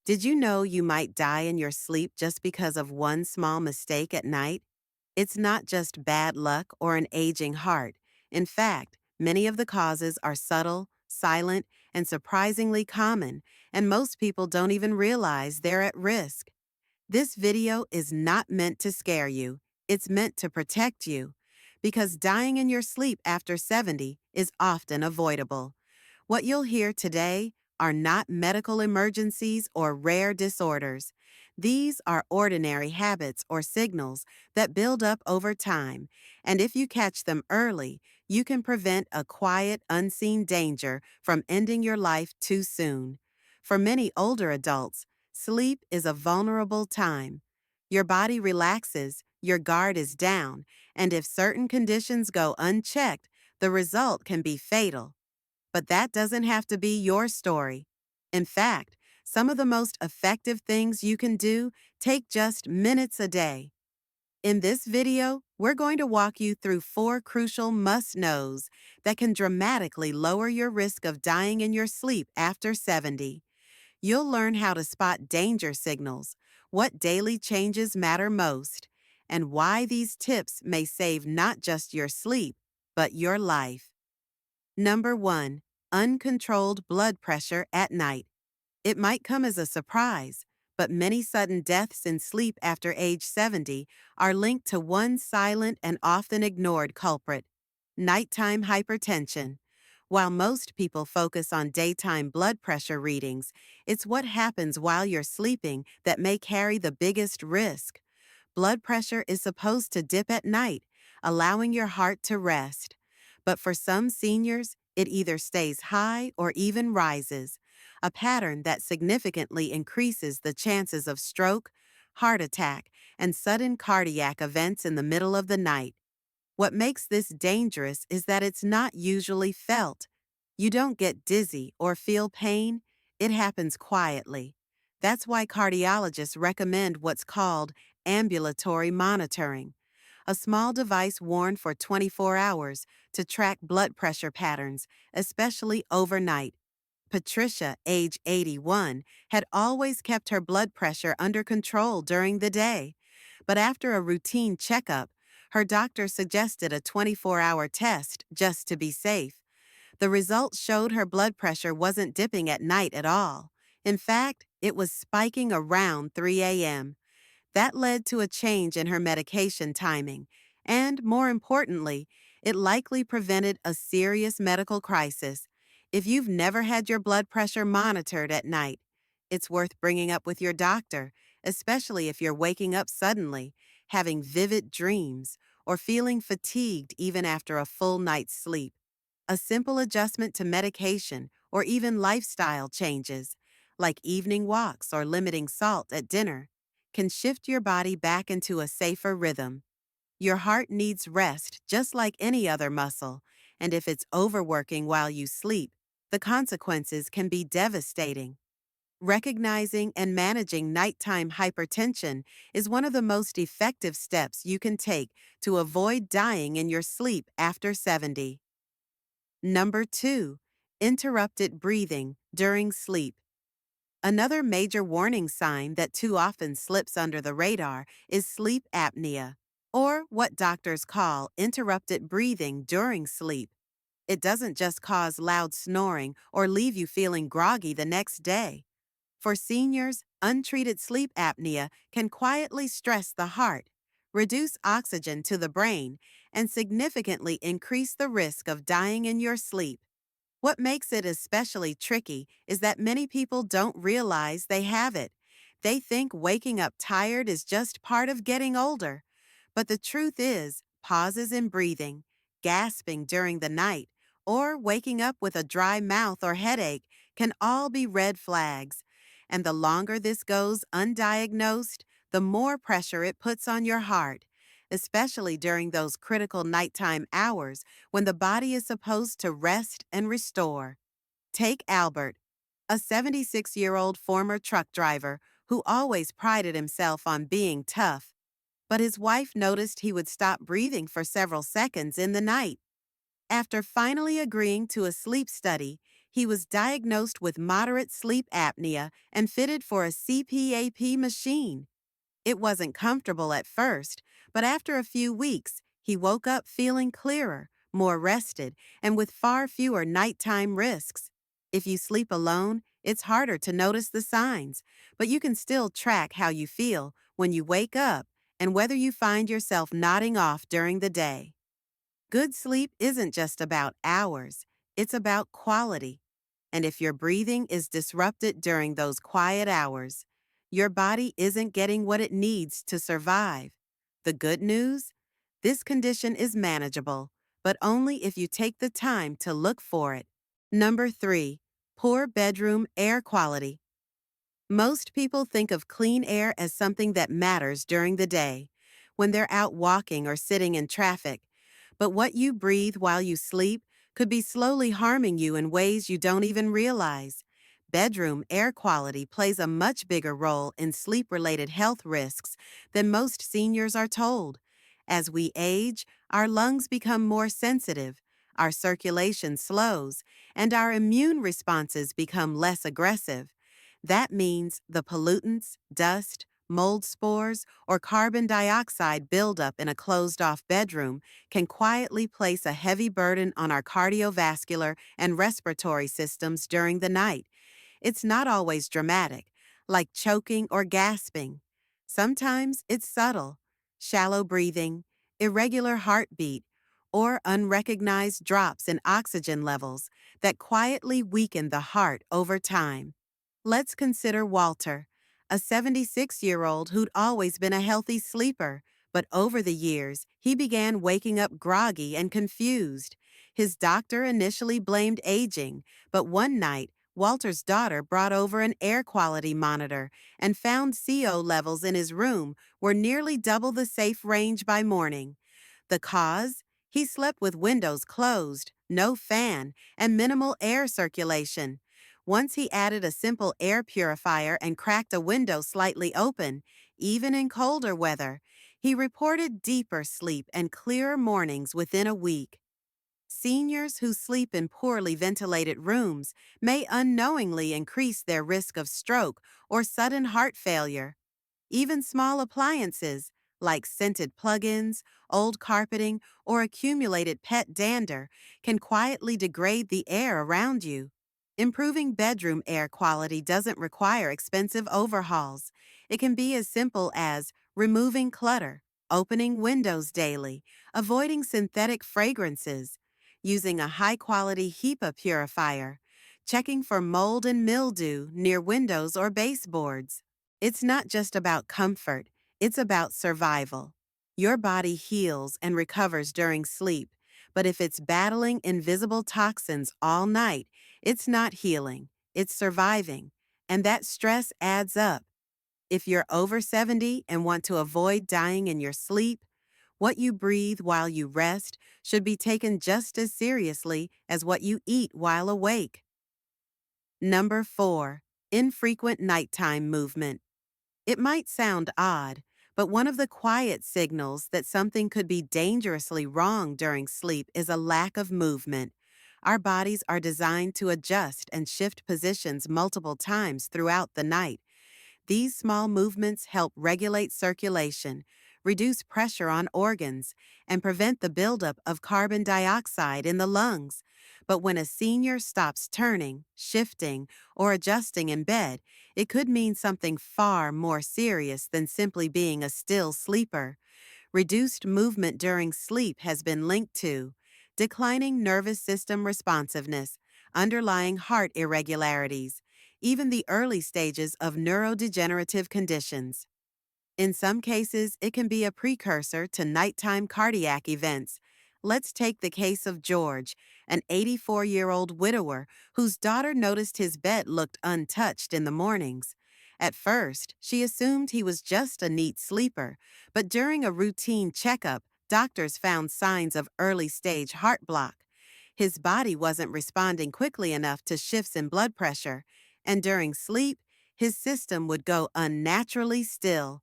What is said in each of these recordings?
Did you know you might die in your sleep just because of one small mistake at night? It's not just bad luck or an aging heart. In fact, many of the causes are subtle, silent, and surprisingly common, and most people don't even realize they're at risk. This video is not meant to scare you, it's meant to protect you. Because dying in your sleep after 70 is often avoidable. What you'll hear today are not medical emergencies or rare disorders. These are ordinary habits or signals that build up over time, and if you catch them early, you can prevent a quiet, unseen danger from ending your life too soon. For many older adults, sleep is a vulnerable time. Your body relaxes, your guard is down, and if certain conditions go unchecked, the result can be fatal. But that doesn't have to be your story. In fact, some of the most effective things you can do take just minutes a day. In this video, we're going to walk you through 4 crucial must-knows that can dramatically lower your risk of dying in your sleep after 70. You'll learn how to spot danger signals, what daily changes matter most, and why these tips may save not just your sleep, but your life. Number 1. Uncontrolled blood pressure at night. It might come as a surprise, but many sudden deaths in sleep after age 70 are linked to one silent and often ignored culprit: nighttime hypertension. While most people focus on daytime blood pressure readings, it's what happens while you're sleeping that may carry the biggest risk. Blood pressure is supposed to dip at night, allowing your heart to rest. But for some seniors, it either stays high or even rises, a pattern that significantly increases the chances of stroke, heart attack, and sudden cardiac events in the middle of the night. What makes this dangerous is that it's not usually felt. You don't get dizzy or feel pain, it happens quietly. That's why cardiologists recommend what's called ambulatory monitoring, a small device worn for 24 hours to track blood pressure patterns, especially overnight. Patricia, age 81, had always kept her blood pressure under control during the day. But after a routine checkup, her doctor suggested a 24-hour test just to be safe. The results showed her blood pressure wasn't dipping at night at all. In fact, it was spiking around 3 a.m. That led to a change in her medication timing, and more importantly, it likely prevented a serious medical crisis. If you've never had your blood pressure monitored at night, it's worth bringing up with your doctor, especially if you're waking up suddenly, having vivid dreams, or feeling fatigued even after a full night's sleep. A simple adjustment to medication or even lifestyle changes, like evening walks or limiting salt at dinner, can shift your body back into a safer rhythm. Your heart needs rest just like any other muscle, and if it's overworking while you sleep, the consequences can be devastating. Recognizing and managing nighttime hypertension is one of the most effective steps you can take to avoid dying in your sleep after 70. Number 2. Interrupted breathing during sleep. Another major warning sign that too often slips under the radar is sleep apnea, or what doctors call interrupted breathing during sleep. It doesn't just cause loud snoring or leave you feeling groggy the next day. For seniors, untreated sleep apnea can quietly stress the heart, reduce oxygen to the brain, and significantly increase the risk of dying in your sleep. What makes it especially tricky is that many people don't realize they have it. They think waking up tired is just part of getting older. But the truth is, pauses in breathing, gasping during the night, or waking up with a dry mouth or headache can all be red flags. And the longer this goes undiagnosed, the more pressure it puts on your heart, especially during those critical nighttime hours when the body is supposed to rest and restore. Take Albert, a 76-year-old former truck driver who always prided himself on being tough, but his wife noticed he would stop breathing for several seconds in the night. After finally agreeing to a sleep study, He was diagnosed with moderate sleep apnea and fitted for a CPAP machine. It wasn't comfortable at first, but after a few weeks, he woke up feeling clearer, more rested, and with far fewer nighttime risks. If you sleep alone, it's harder to notice the signs, but you can still track how you feel when you wake up and whether you find yourself nodding off during the day. Good sleep isn't just about hours, it's about quality. And if your breathing is disrupted during those quiet hours, your body isn't getting what it needs to survive. The good news? This condition is manageable, but only if you take the time to look for it. Number 3, poor bedroom air quality. Most people think of clean air as something that matters during the day, when they're out walking or sitting in traffic. But what you breathe while you sleep could be slowly harming you in ways you don't even realize. Bedroom air quality plays a much bigger role in sleep-related health risks than most seniors are told. As we age, our lungs become more sensitive, our circulation slows, and our immune responses become less aggressive. That means the pollutants, dust, mold spores, or carbon dioxide buildup in a closed-off bedroom can quietly place a heavy burden on our cardiovascular and respiratory systems during the night. It's not always dramatic, like choking or gasping. Sometimes it's subtle, shallow breathing, irregular heartbeat, or unrecognized drops in oxygen levels that quietly weaken the heart over time. Let's consider Walter, a 76-year-old who'd always been a healthy sleeper, but over the years, he began waking up groggy and confused. His doctor initially blamed aging, but one night, Walter's daughter brought over an air quality monitor and found CO levels in his room were nearly double the safe range by morning. The cause? He slept with windows closed, no fan, and minimal air circulation. Once he added a simple air purifier and cracked a window slightly open, even in colder weather, he reported deeper sleep and clearer mornings within a week. Seniors who sleep in poorly ventilated rooms may unknowingly increase their risk of stroke or sudden heart failure. Even small appliances, like scented plug-ins, old carpeting, or accumulated pet dander, can quietly degrade the air around you. Improving bedroom air quality doesn't require expensive overhauls. It can be as simple as removing clutter, opening windows daily, avoiding synthetic fragrances, using a high-quality HEPA purifier, checking for mold and mildew near windows or baseboards. It's not just about comfort, it's about survival. Your body heals and recovers during sleep, but if it's battling invisible toxins all night, it's not healing, it's surviving, and that stress adds up. If you're over 70 and want to avoid dying in your sleep, what you breathe while you rest should be taken just as seriously as what you eat while awake. Number 4, infrequent nighttime movement. It might sound odd, but one of the quiet signals that something could be dangerously wrong during sleep is a lack of movement. Our bodies are designed to adjust and shift positions multiple times throughout the night. These small movements help regulate circulation, reduce pressure on organs, and prevent the buildup of carbon dioxide in the lungs. But when a senior stops turning, shifting, or adjusting in bed, it could mean something far more serious than simply being a still sleeper. Reduced movement during sleep has been linked to declining nervous system responsiveness, underlying heart irregularities, even the early stages of neurodegenerative conditions. In some cases, it can be a precursor to nighttime cardiac events. Let's take the case of George, an 84-year-old widower whose daughter noticed his bed looked untouched in the mornings. At first, she assumed he was just a neat sleeper, but during a routine checkup, doctors found signs of early-stage heart block. His body wasn't responding quickly enough to shifts in blood pressure, and during sleep, his system would go unnaturally still.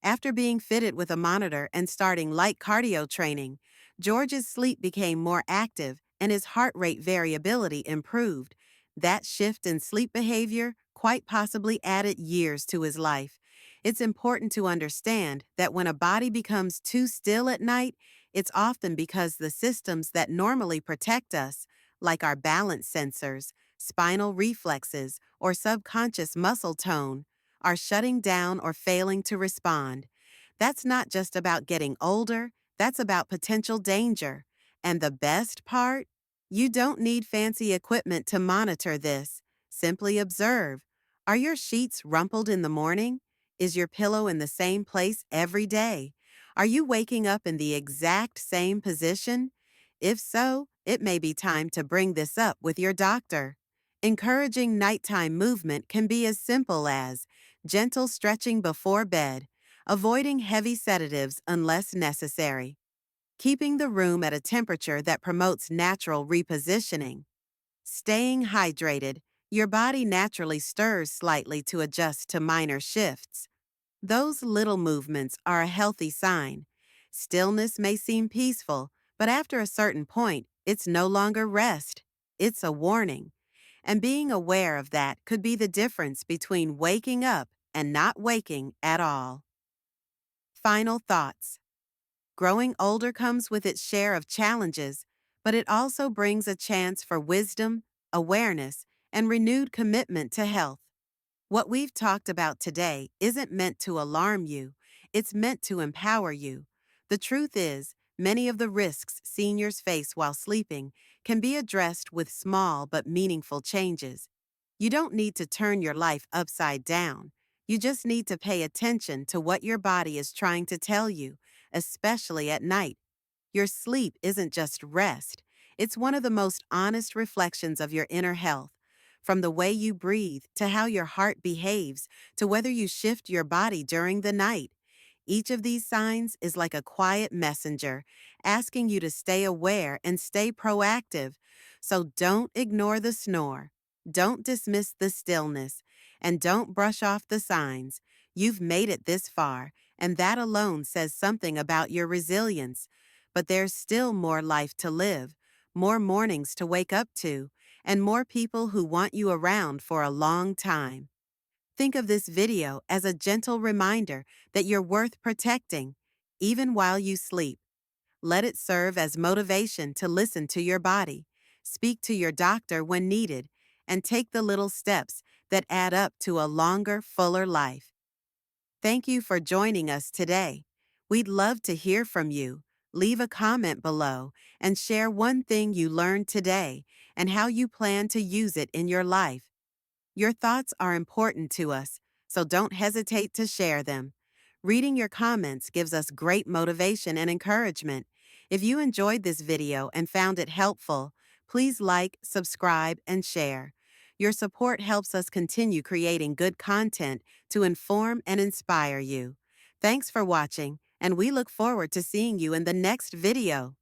After being fitted with a monitor and starting light cardio training, George's sleep became more active and his heart rate variability improved. That shift in sleep behavior quite possibly added years to his life. It's important to understand that when a body becomes too still at night, it's often because the systems that normally protect us, like our balance sensors, spinal reflexes, or subconscious muscle tone, are shutting down or failing to respond. That's not just about getting older, that's about potential danger. And the best part? You don't need fancy equipment to monitor this. Simply observe. Are your sheets rumpled in the morning? Is your pillow in the same place every day? Are you waking up in the exact same position? If so, it may be time to bring this up with your doctor. Encouraging nighttime movement can be as simple as gentle stretching before bed, avoiding heavy sedatives unless necessary, keeping the room at a temperature that promotes natural repositioning, staying hydrated. Your body naturally stirs slightly to adjust to minor shifts. Those little movements are a healthy sign. Stillness may seem peaceful, but after a certain point, it's no longer rest. It's a warning. And being aware of that could be the difference between waking up and not waking at all. Final thoughts. Growing older comes with its share of challenges, but it also brings a chance for wisdom, awareness, and renewed commitment to health. What we've talked about today isn't meant to alarm you, it's meant to empower you. The truth is, many of the risks seniors face while sleeping can be addressed with small but meaningful changes. You don't need to turn your life upside down. You just need to pay attention to what your body is trying to tell you, especially at night. Your sleep isn't just rest, it's one of the most honest reflections of your inner health. From the way you breathe to how your heart behaves to whether you shift your body during the night. Each of these signs is like a quiet messenger asking you to stay aware and stay proactive. So don't ignore the snore. Don't dismiss the stillness. And don't brush off the signs. You've made it this far, and that alone says something about your resilience. But there's still more life to live, more mornings to wake up to, and more people who want you around for a long time. Think of this video as a gentle reminder that you're worth protecting, even while you sleep. Let it serve as motivation to listen to your body, speak to your doctor when needed, and take the little steps that add up to a longer, fuller life. Thank you for joining us today. We'd love to hear from you. Leave a comment below and share one thing you learned today and how you plan to use it in your life. Your thoughts are important to us, so don't hesitate to share them. Reading your comments gives us great motivation and encouragement. If you enjoyed this video and found it helpful, please like, subscribe, and share. Your support helps us continue creating good content to inform and inspire you. Thanks for watching, and we look forward to seeing you in the next video.